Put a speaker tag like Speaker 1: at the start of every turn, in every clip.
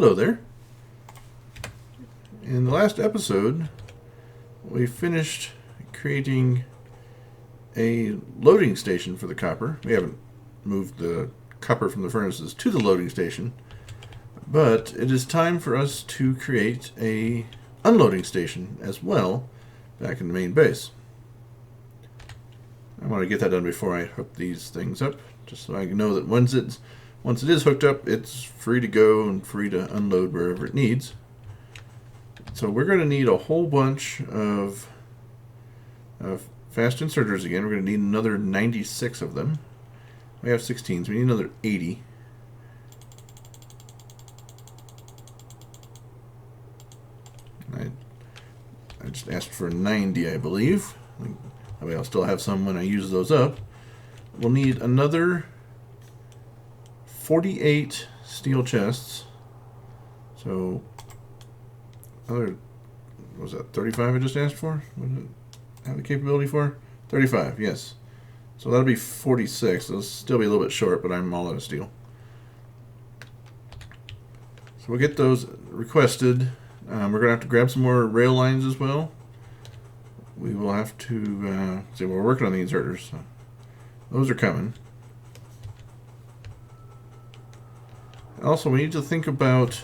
Speaker 1: Hello there. In the last episode, we finished creating a loading station for the copper. We haven't moved the copper from the furnaces to the loading station, but it is time for us to create a unloading station as well back in the main base. I want to get that done before I hook these things up, just so I know that once it is hooked up, it's free to go and free to unload wherever it needs. So we're going to need a whole bunch of fast inserters again. We're going to need another 96 of them. We have 16s. We need another 80. I just asked for 90, I believe. That way I'll still have some when I use those up. We'll need another 48 steel chests. So, what was that, 35 I just asked for? What did it have the capability for? 35, yes. So that'll be 46. It'll still be a little bit short, but I'm all out of steel. So we'll get those requested. We're going to have to grab some more rail lines as well. We will have to, see, we're working on the inserters. So those are coming. Also, we need to think about,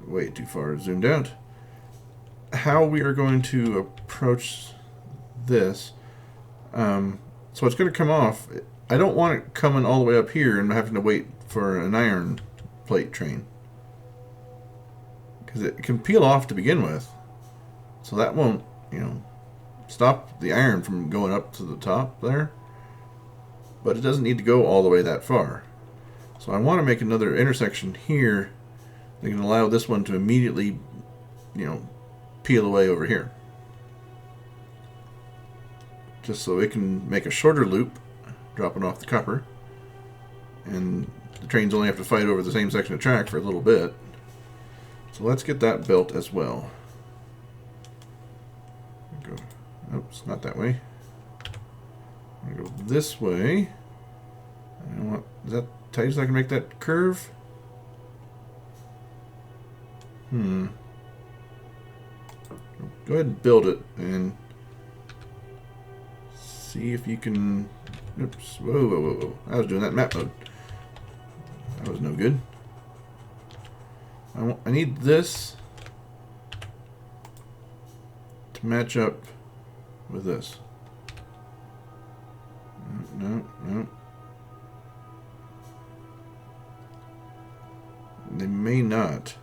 Speaker 1: way too far zoomed out, how we are going to approach this. So it's going to come off. I don't want it coming all the way up here and having to wait for an iron plate train, because it can peel off to begin with. So that won't, stop the iron from going up to the top there. But it doesn't need to go all the way that far. So I want to make another intersection here that can allow this one to immediately, peel away over here. Just so it can make a shorter loop, dropping off the copper. And the trains only have to fight over the same section of track for a little bit. So let's get that built as well. Oops, not that way. I'm going to go this way. Is that tight so I can make that curve? Go ahead and build it and see if you can. Oops. Whoa. I was doing that in map mode. That was no good. I need this to match up with this. No. They may not.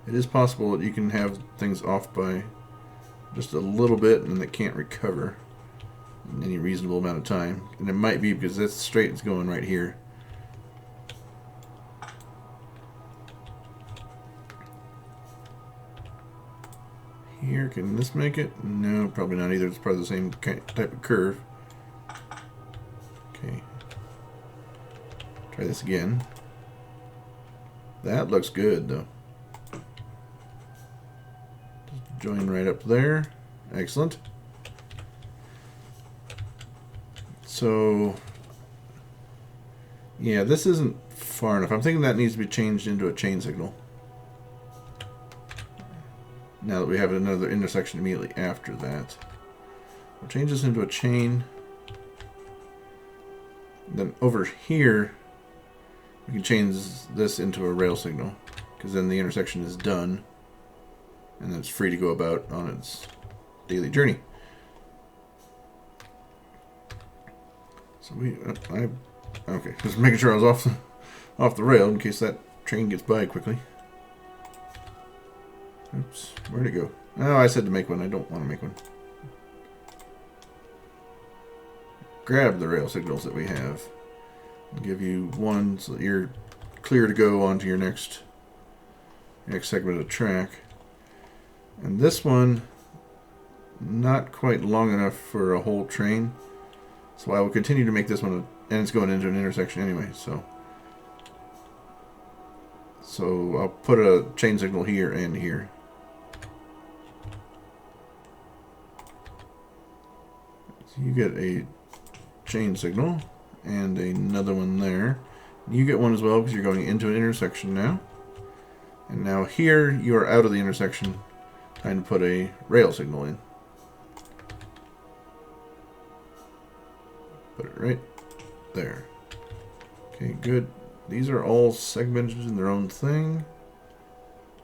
Speaker 1: It is possible that you can have things off by just a little bit and they can't recover in any reasonable amount of time. And it might be because that's straight it's going right here. Here, can this make it? No, probably not either. It's probably the same type of curve. Okay. Try this again. That looks good, though. Just join right up there. Excellent. So, yeah, this isn't far enough. I'm thinking that needs to be changed into a chain signal. Now that we have another intersection immediately after that. We'll change this into a chain. Then over here, we can change this into a rail signal, because then the intersection is done, and then it's free to go about on its daily journey. So okay, just making sure I was off the rail in case that train gets by quickly. Oops, where'd it go? Oh, I said to make one. I don't want to make one. Grab the rail signals that we have. I'll give you one so that you're clear to go onto your next segment of track. And this one, not quite long enough for a whole train. So I will continue to make this one, and it's going into an intersection anyway, so I'll put a chain signal here and here. So you get a chain signal and another one there. You get one as well because you're going into an intersection now. And now here you are out of the intersection. Time to put a rail signal in. Put it right there. Okay, good. These are all segmented in their own thing.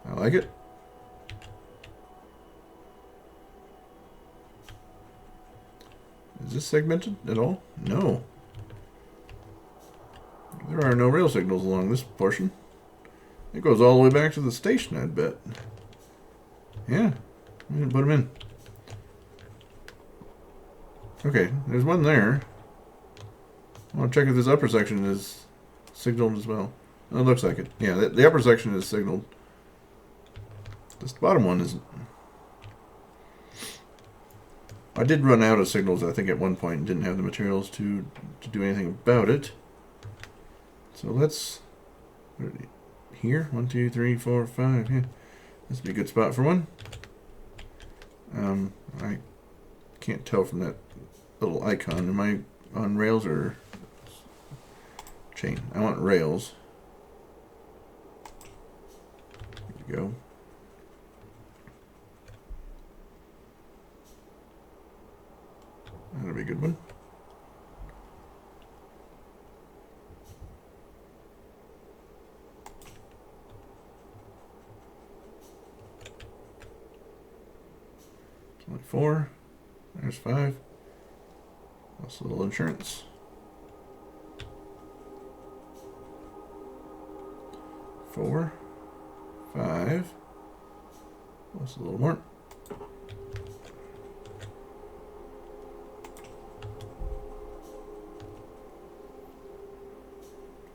Speaker 1: I like it. Is this segmented at all? No. There are no rail signals along this portion. It goes all the way back to the station, I'd bet. Yeah, I'm gonna put them in. Okay, there's one there. I want to check if this upper section is signaled as well. Oh, it looks like it. Yeah, the upper section is signaled. This bottom one isn't. I did run out of signals, I think, at one point and didn't have the materials to do anything about it. So let's... Here? 1, 2, 3, 4, 5. Yeah. This would be a good spot for one. I can't tell from that little icon. Am I on rails or chain? I want rails. There we go. That'll be a good one. It's only 4. There's 5. That's a little insurance. 4, 5. That's a little more.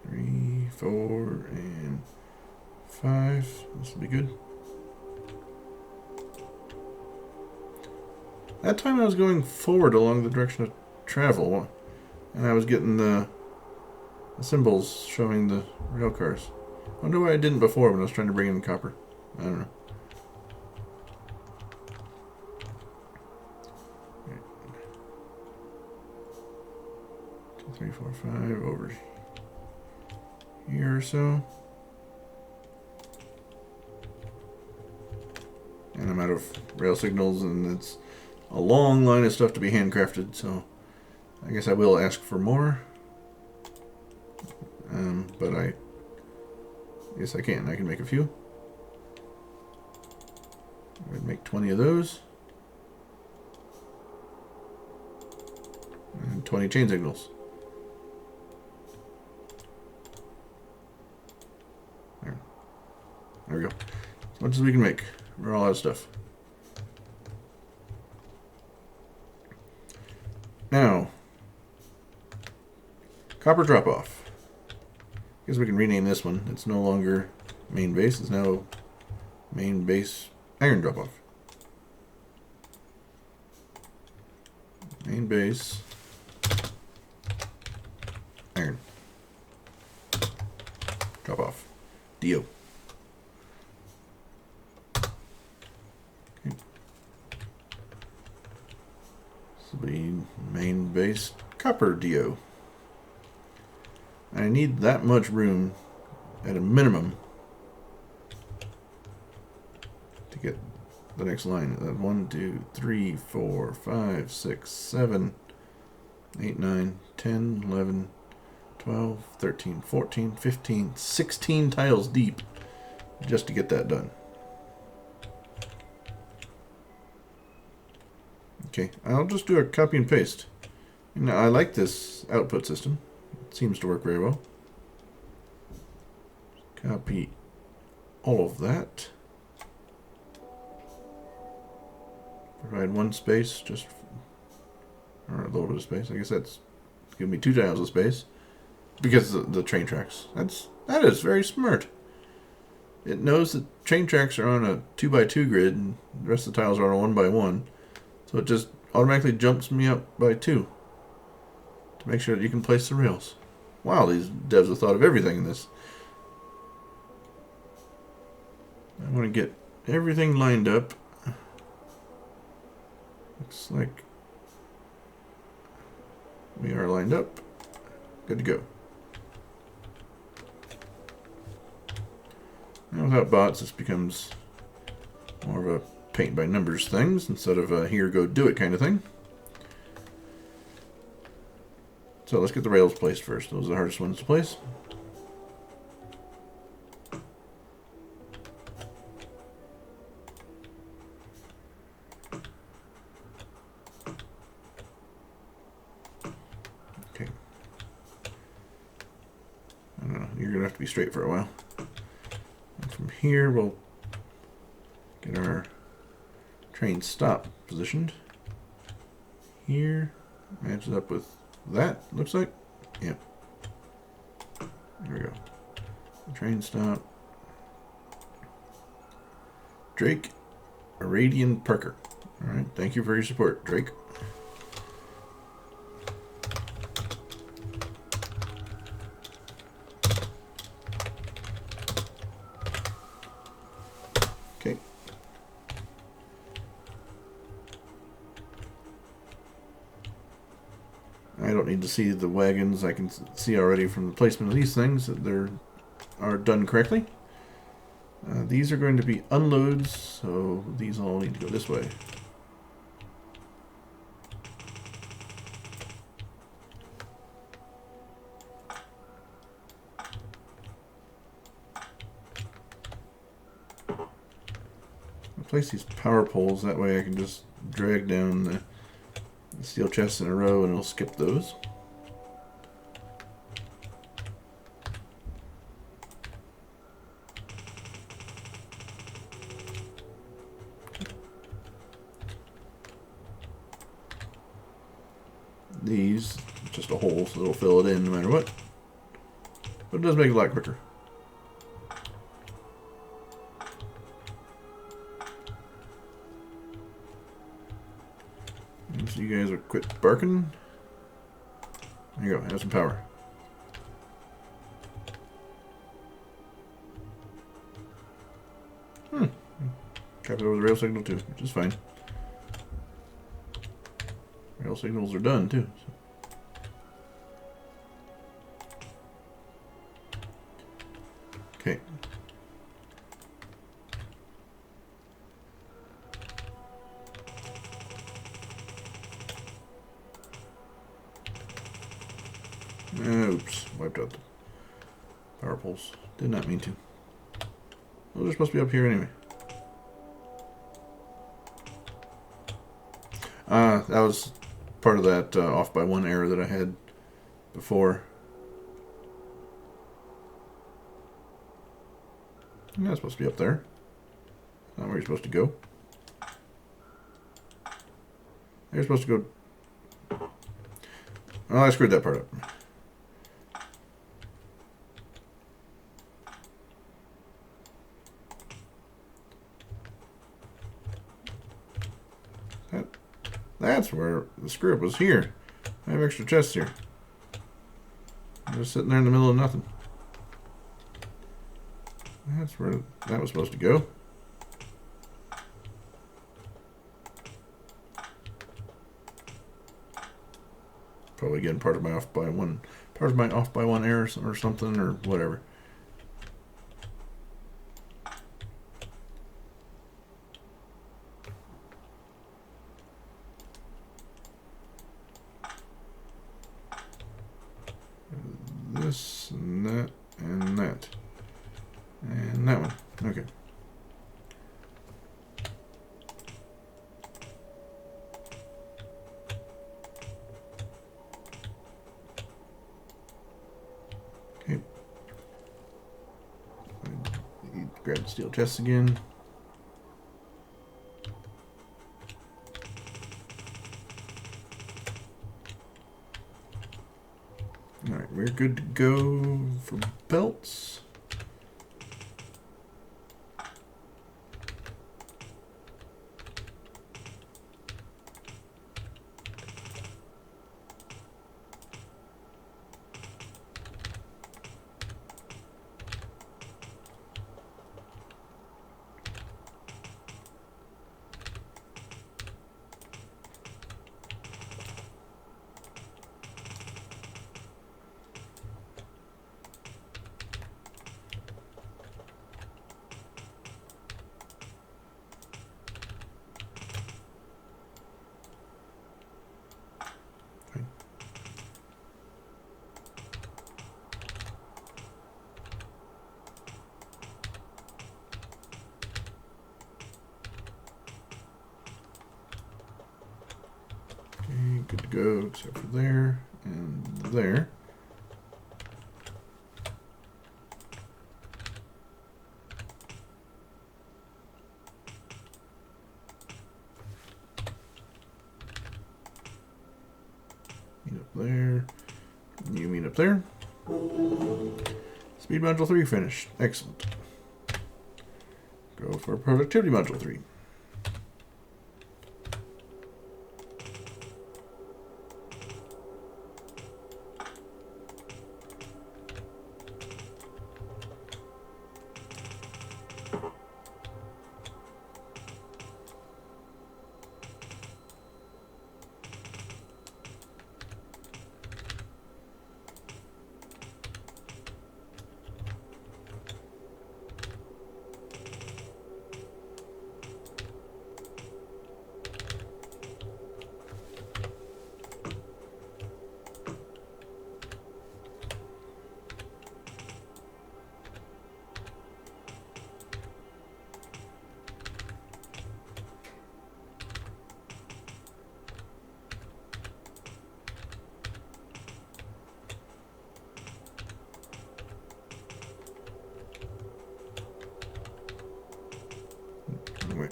Speaker 1: 3, 4, and 5. This will be good. That time I was going forward along the direction of travel, and I was getting the symbols showing the rail cars. I wonder why I didn't before when I was trying to bring in copper. I don't know. Right. 2, 3, 4, 5 over here or so. And I'm out of rail signals, and it's a long line of stuff to be handcrafted, so I guess I will ask for more. But I guess I can. I can make a few. I'm going to make 20 of those. And 20 chain signals. There we go. As much as we can make. We're all out of stuff. Now, copper drop-off. I guess we can rename this one. It's no longer main base. It's now main base iron drop-off. Main base iron drop-off. DO. Okay. This will be main base copper DO. I need that much room at a minimum to get the next line. 1, 2, 3, 4, 5, 6, 7, 8, 9, 10, 11, 12, 13, 14, 15, 16 tiles deep just to get that done. Okay, I'll just do a copy and paste. Now, I like this output system. It seems to work very well. Copy all of that. Provide one space, just or a little bit of space. I guess that's giving me 2 tiles of space because the train tracks. That is very smart. It knows that train tracks are on a 2x2 grid, and the rest of the tiles are on a 1x1. So it just automatically jumps me up by 2 to make sure that you can place the rails. Wow, these devs have thought of everything in this. I want to get everything lined up. Looks like we are lined up. Good to go. Now without bots, this becomes more of a paint by numbers things instead of a here, go do it kind of thing. So let's get the rails placed first. Those are the hardest ones to place. Okay. I don't know. You're going to have to be straight for a while. And from here, we'll get our train stop positioned. Here. Matches up with that, looks like. Yep. There we go. Train stop. Drake Aradian Parker. Alright, thank you for your support, Drake. Okay. I don't need to see the wagons. I can see already from the placement of these things that they are done correctly. These are going to be unloads, so these all need to go this way. I'll place these power poles, that way I can just drag down the steel chests in a row and it'll skip those. These, just a hole, so it'll fill it in no matter what. But it does make it a lot quicker. And so you guys will quit barking. There you go, have some power. Trap it over the rail signal too, which is fine. Rail signals are done too. So. Okay. Oops, wiped out the power poles. Did not mean to. Well, they're supposed to be up here anyway. That was part of that off by one error that I had before. Yeah, it's supposed to be up there. Not where you're supposed to go. You're supposed to go. Oh, I screwed that part up. That's where the screw up was here. I have extra chests here. I'm just sitting there in the middle of nothing. That's where that was supposed to go. Probably again part of my off by one error or something or whatever. This and that and that and that one. Okay. Okay. Grab the steel chests again. Alright, we're good to go for belts. to go except for there and there. Meet up there. You meet up there. Speed module 3 finished. Excellent. Go for productivity module 3. Wait.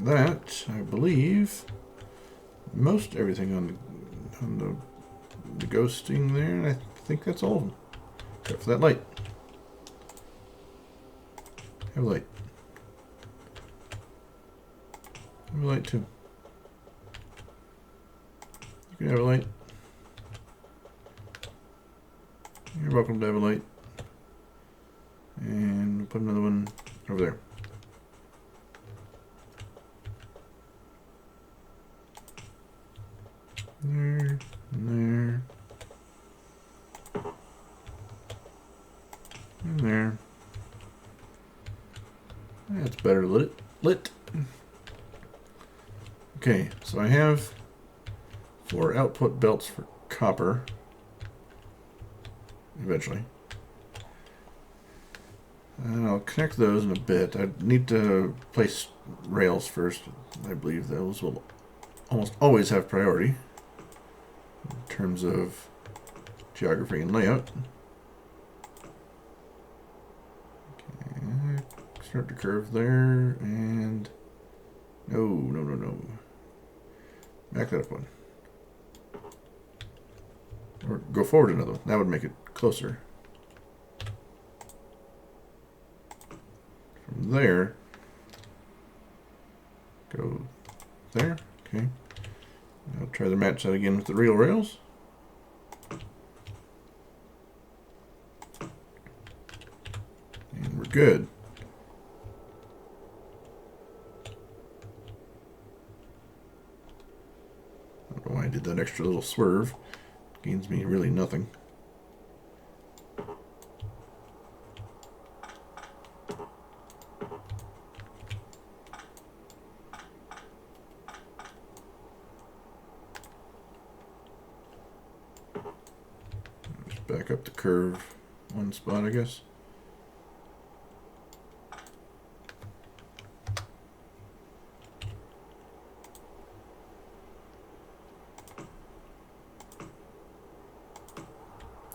Speaker 1: That, I believe, most everything on the ghosting there, and I think that's all of them. Except for that light. Have a light. Have a light too. You can have a light. You're welcome to have a light. And we'll put another one over there. There, and there. And there. That's better lit. Okay, so I have 4 output belts for copper. Eventually. And I'll connect those in a bit. I need to place rails first. I believe those will almost always have priority in terms of geography and layout. Okay, start the curve there, and no. Back that up one. Or go forward another one. That would make it closer. From there, go there. Okay. I'll try to match that again with the real rails. And we're good. I don't know why I did that extra little swerve. Gains me really nothing. Just back up the curve one spot, I guess.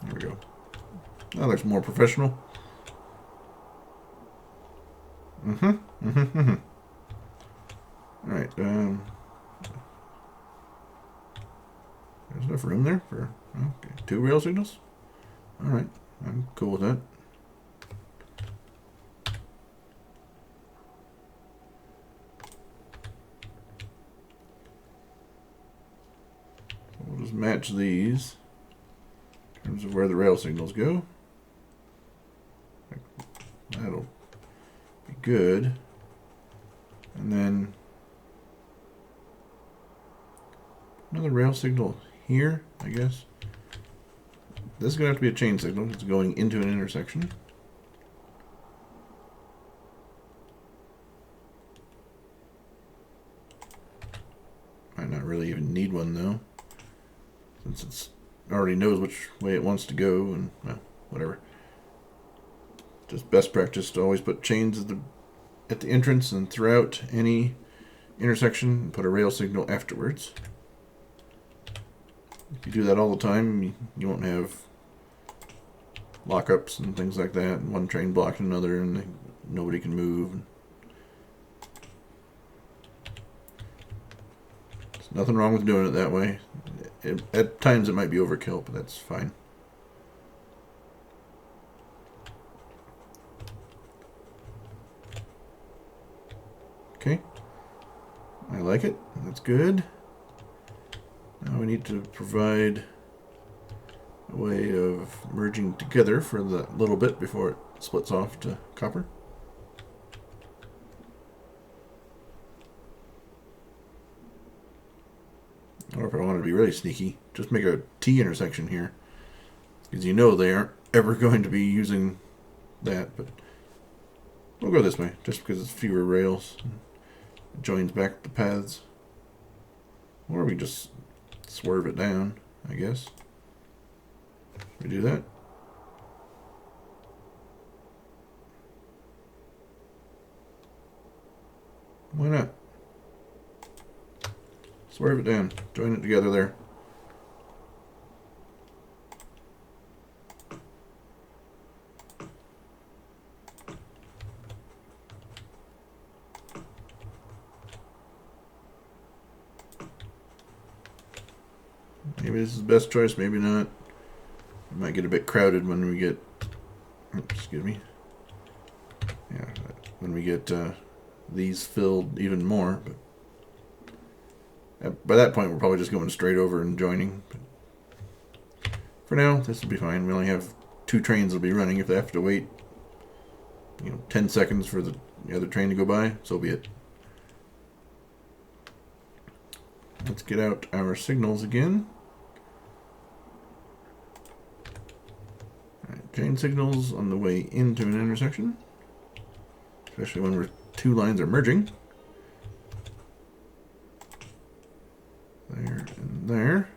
Speaker 1: There we go. That looks more professional. Alright, there's enough room there for, okay, 2 rail signals. Alright, I'm cool with that. So we'll just match these in terms of where the rail signals go. That'll be good. And then another rail signal here, I guess. This is going to have to be a chain signal. It's going into an intersection. Might not really even need one though, since it already knows which way it wants to go, and well, whatever. Just best practice to always put chains at the entrance and throughout any intersection and put a rail signal afterwards. If you do that all the time, you won't have lockups and things like that, and one train blocking another, and nobody can move. There's nothing wrong with doing it that way. At times it might be overkill, but that's fine. Okay, I like it. That's good. Now we need to provide a way of merging together for the little bit before it splits off to copper. Or if I wanted to be really sneaky, just make a T intersection here, because you know they aren't ever going to be using that, but we'll go this way, just because it's fewer rails. It joins back the paths. Or we just swerve it down, I guess. We do that. Why not? Swerve it down. Join it together there. Maybe this is the best choice, maybe not. It might get a bit crowded when we get... excuse me. Yeah, when we get these filled even more. But by that point, we're probably just going straight over and joining. But for now, this will be fine. We only have 2 trains will be running. If they have to wait, 10 seconds for the other train to go by, so be it. Let's get out our signals again. Alright, chain signals on the way into an intersection, especially when 2 lines are merging. There and there.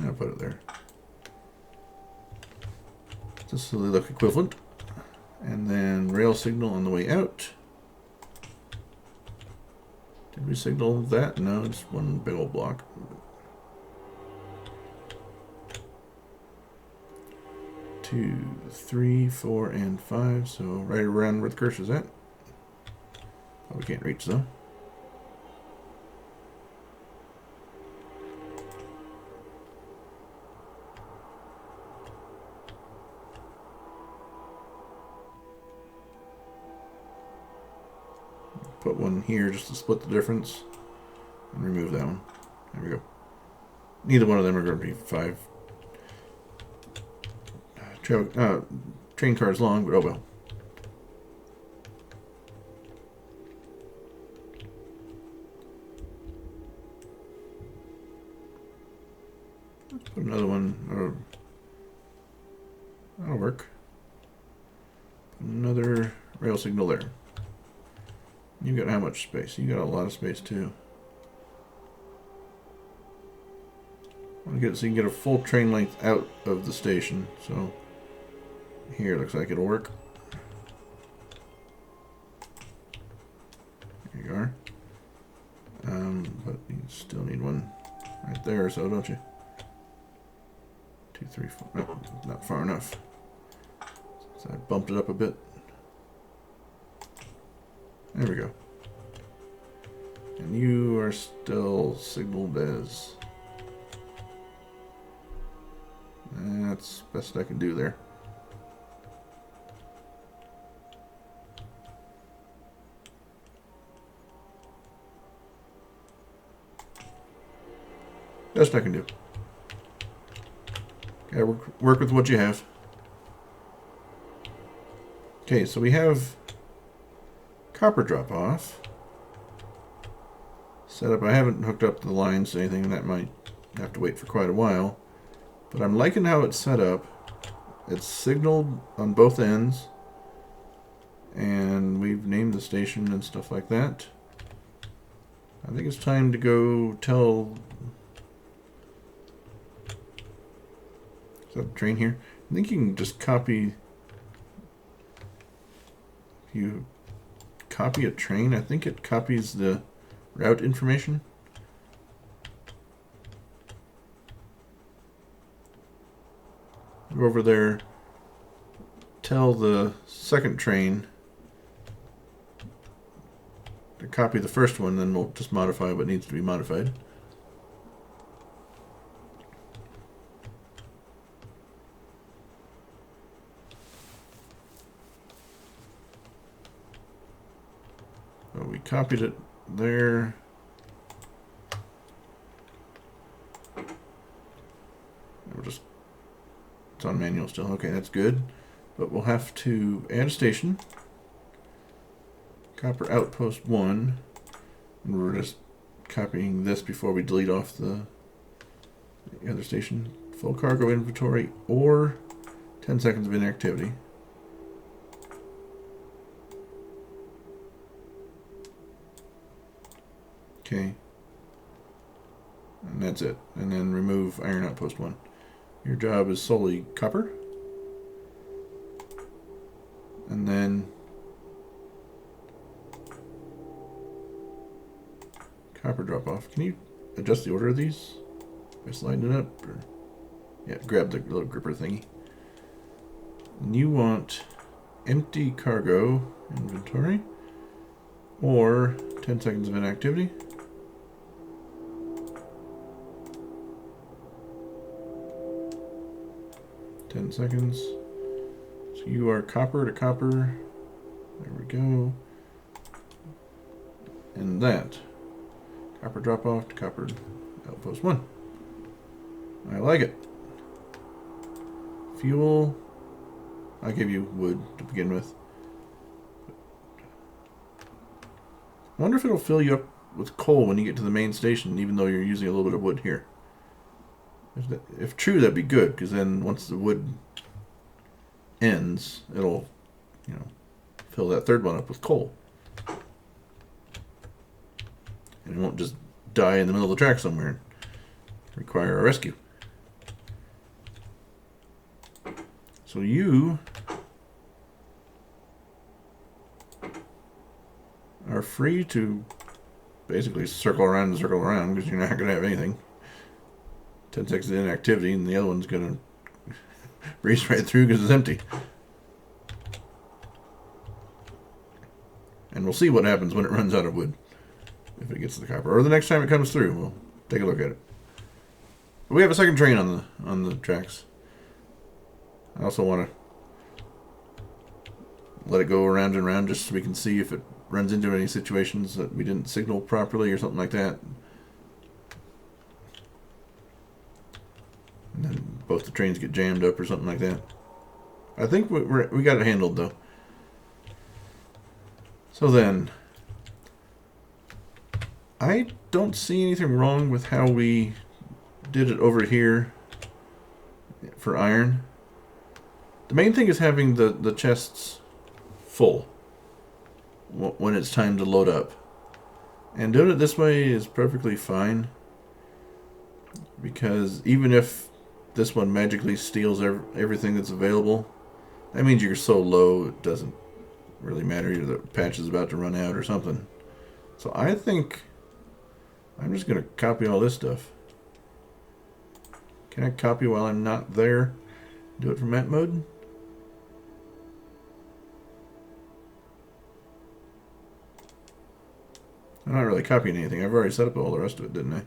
Speaker 1: I'll put it there. Just so they look equivalent. And then rail signal on the way out. Did we signal that? No, it's one big old block. 2, 3, 4, and 5. So right around where the cursor's at. Oh, we can't reach though. Put one here just to split the difference, and remove that one. There we go. Neither one of them are going to be 5 train cars long, but oh well. Let's put another one. That'll work. Put another rail signal there. You got how much space? You got a lot of space too. I want to get it so you can get a full train length out of the station. So here looks like it'll work. There you are. But you still need one right there, so don't you? 2, 3, 4. No, not far enough. So I bumped it up a bit. There we go. And you are still signaled as... That's best I can do there. Best I can do. Okay, work with what you have. Okay, so we have copper drop off set up. I haven't hooked up the lines to anything, that might have to wait for quite a while, but I'm liking how it's set up. It's signaled on both ends, and we've named the station and stuff like that. I think it's time to go tell... Is that the train here? I think you can just copy... copy a train. I think it copies the route information. Go over there, tell the second train to copy the first one, then we'll just modify what needs to be modified. So we copied it there. We'll just, it's on manual still. Okay, that's good. But we'll have to add a station. Copper outpost 1. And we're just copying this before we delete off the other station. Full cargo inventory or 10 seconds of inactivity. Okay. And that's it. And then remove iron outpost 1. Your job is solely copper. And then copper drop off. Can you adjust the order of these by sliding it up? Or, yeah, grab the little gripper thingy. And you want empty cargo inventory or 10 seconds of inactivity. Seconds. So you are copper to copper. There we go. And that. Copper drop off to copper outpost 1. I like it. Fuel. I'll give you wood to begin with. I wonder if it'll fill you up with coal when you get to the main station, even though you're using a little bit of wood here. If true, that'd be good, because then once the wood ends, it'll, fill that third one up with coal. And it won't just die in the middle of the track somewhere and require a rescue. So you are free to basically circle around because you're not going to have anything. 10 seconds of inactivity, and the other one's going to breeze right through because it's empty. And we'll see what happens when it runs out of wood. If it gets to the copper. Or the next time it comes through, we'll take a look at it. But we have a second train on the tracks. I also want to let it go around and around just so we can see if it runs into any situations that we didn't signal properly or something like that. And then both the trains get jammed up or something like that. I think we got it handled, though. So then, I don't see anything wrong with how we did it over here for iron. The main thing is having the chests full when it's time to load up. And doing it this way is perfectly fine. Because even if this one magically steals everything that's available, that means you're so low it doesn't really matter. Either the patch is about to run out or something. So I think I'm just going to copy all this stuff. Can I copy while I'm not there? Do it from map mode? I'm not really copying anything. I've already set up all the rest of it, didn't I?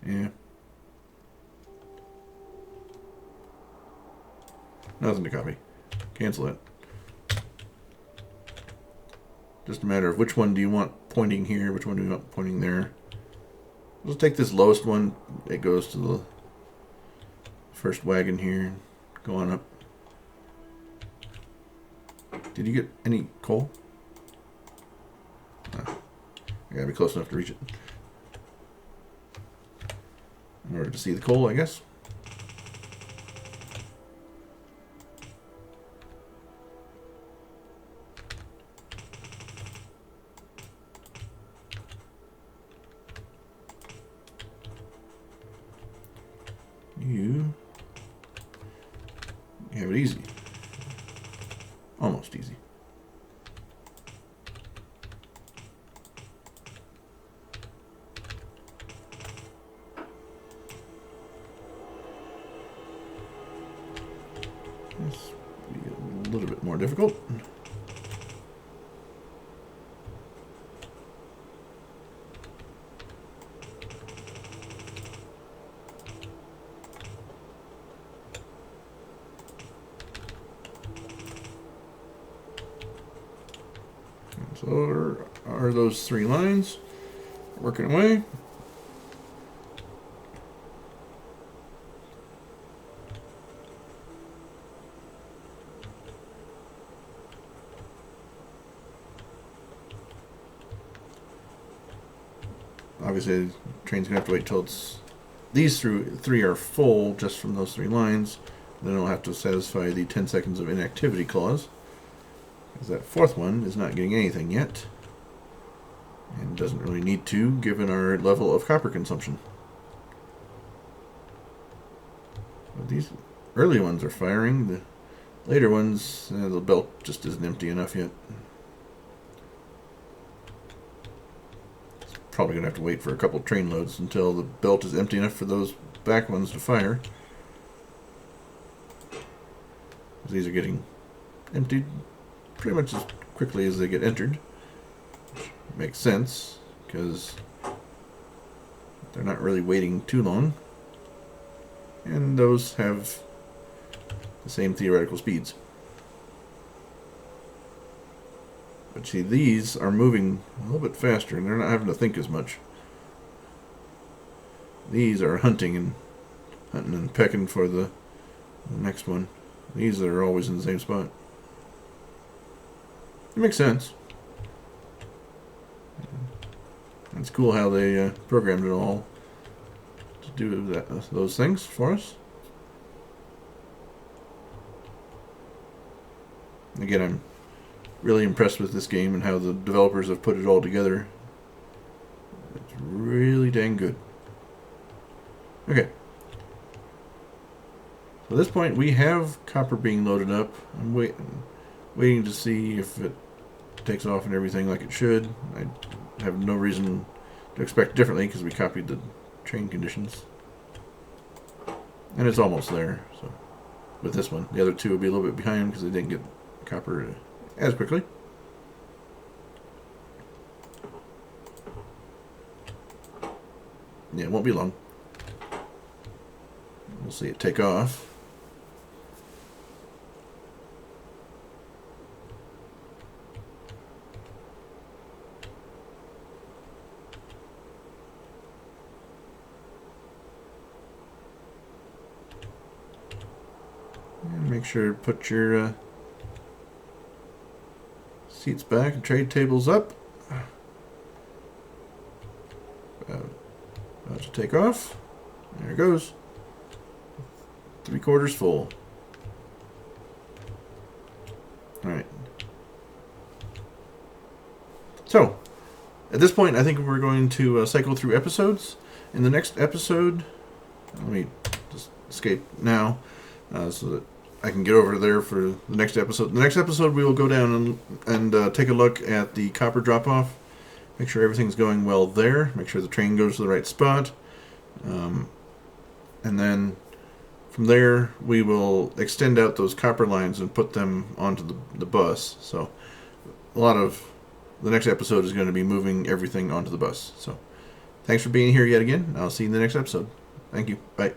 Speaker 1: Yeah. Nothing to copy. Cancel it. Just a matter of which one do you want pointing here, which one do you want pointing there. Let's take this lowest one. It goes to the first wagon here. Go on up. Did you get any coal? No. I gotta be close enough to reach it. In order to see the coal, I guess. You have it easy. Almost easy. This will be a little bit more difficult. So there are those 3 lines working away. Obviously, the train's gonna have to wait till these 3 are full just from those 3 lines. Then it'll have to satisfy the 10 seconds of inactivity clause, because that 4th one is not getting anything yet, and doesn't really need to, given our level of copper consumption. But these early ones are firing. The later ones, the belt just isn't empty enough yet. Probably gonna have to wait for a couple train loads until the belt is empty enough for those back ones to fire. These are getting emptied pretty much as quickly as they get entered. Which makes sense, because they're not really waiting too long. And those have the same theoretical speeds. But see, these are moving a little bit faster, and they're not having to think as much. These are hunting and pecking for the next one. These are always in the same spot. It makes sense. It's cool how they programmed it all to do those things for us. Again, I'm really impressed with this game and how the developers have put it all together. It's really dang good. Okay. So at this point, we have copper being loaded up. I'm waiting to see if it takes off and everything like it should. I have no reason to expect differently because we copied the train conditions. And it's almost there. So with this one, the other 2 will be a little bit behind because they didn't get copper as quickly. Yeah, it won't be long. We'll see it take off. And make sure to put your seats back and trade tables up. About to take off. There it goes. 3/4 full. Alright. So, at this point, I think we're going to cycle through episodes. In the next episode, let me just escape now so that I can get over there for the next episode. The next episode, we will go down and take a look at the copper drop-off. Make sure everything's going well there. Make sure the train goes to the right spot. And then from there, we will extend out those copper lines and put them onto the bus. So a lot of the next episode is going to be moving everything onto the bus. So thanks for being here yet again. I'll see you in the next episode. Thank you. Bye.